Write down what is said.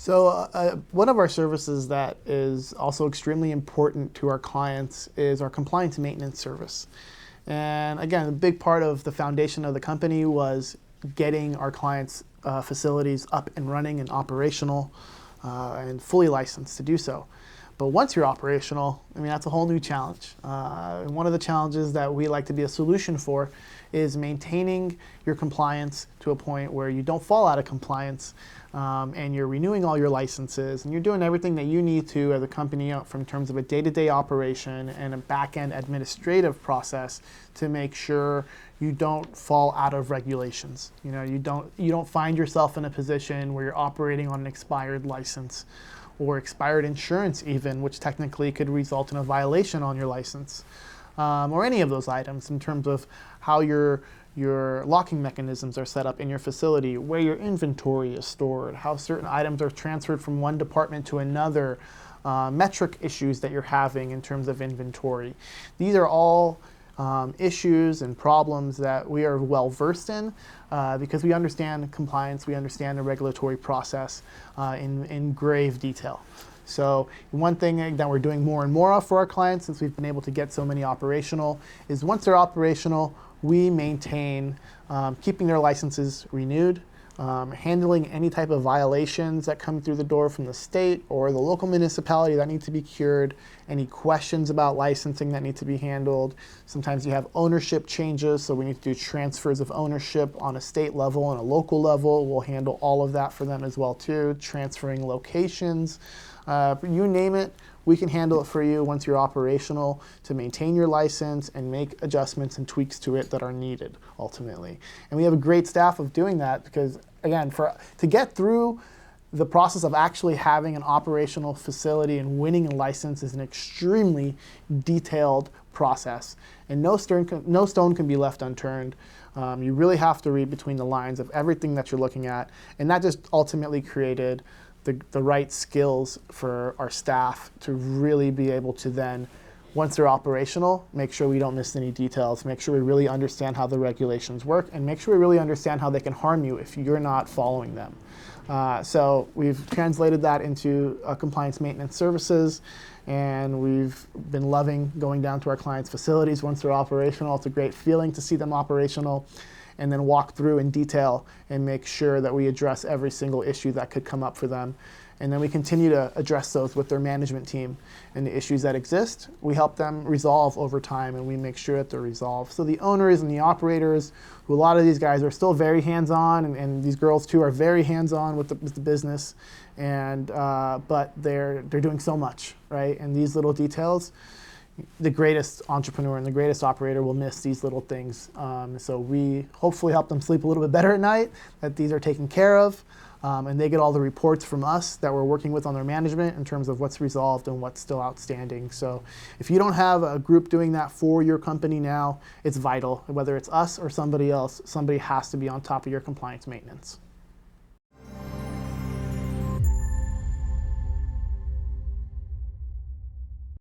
One of our services that is also extremely important to our clients is our compliance maintenance service. And again, a big part of the foundation of the company was getting our clients' facilities up and running and operational and fully licensed to do so. But once you're operational, that's a whole new challenge. And one of the challenges that we like to be a solution for is maintaining your compliance to a point where you don't fall out of compliance, and you're renewing all your licenses and you're doing everything that you need to as a company from terms of a day-to-day operation and a back-end administrative process to make sure you don't fall out of regulations. You don't find yourself in a position where you're operating on an expired license or expired insurance even, which technically could result in a violation on your license, or any of those items in terms of how your locking mechanisms are set up in your facility, where your inventory is stored, how certain items are transferred from one department to another, metric issues that you're having in terms of inventory. These are all issues and problems that we are well versed in because we understand compliance, we understand the regulatory process in grave detail. So one thing that we're doing more and more of for our clients, since we've been able to get so many operational, is once they're operational, we maintain keeping their licenses renewed, handling any type of violations that come through the door from the state or the local municipality that need to be cured, any questions about licensing that need to be handled. Sometimes you have ownership changes, so we need to do transfers of ownership on a state level and a local level. We'll handle all of that for them as well too, transferring locations. You name it, we can handle it for you once you're operational to maintain your license and make adjustments and tweaks to it that are needed ultimately. And we have a great staff of doing that because, again, to get through the process of actually having an operational facility and winning a license is an extremely detailed process. And no stone can be left unturned. You really have to read between the lines of everything that you're looking at. And that just ultimately created the right skills for our staff to really be able to then, once they're operational, make sure we don't miss any details, make sure we really understand how the regulations work, and make sure we really understand how they can harm you if you're not following them. So we've translated that into compliance maintenance services, and we've been loving going down to our clients' facilities once they're operational. It's a great feeling to see them operational and then walk through in detail and make sure that we address every single issue that could come up for them. And then we continue to address those with their management team. And the issues that exist, we help them resolve over time, and we make sure that they're resolved. So the owners and the operators, who a lot of these guys are still very hands-on, and these girls too are very hands-on with the business, and but they're doing so much, right? And these little details, the greatest entrepreneur and the greatest operator will miss these little things. So we hopefully help them sleep a little bit better at night, that these are taken care of, and they get all the reports from us that we're working with on their management in terms of what's resolved and what's still outstanding. So if you don't have a group doing that for your company now, it's vital. Whether it's us or somebody else, somebody has to be on top of your compliance maintenance.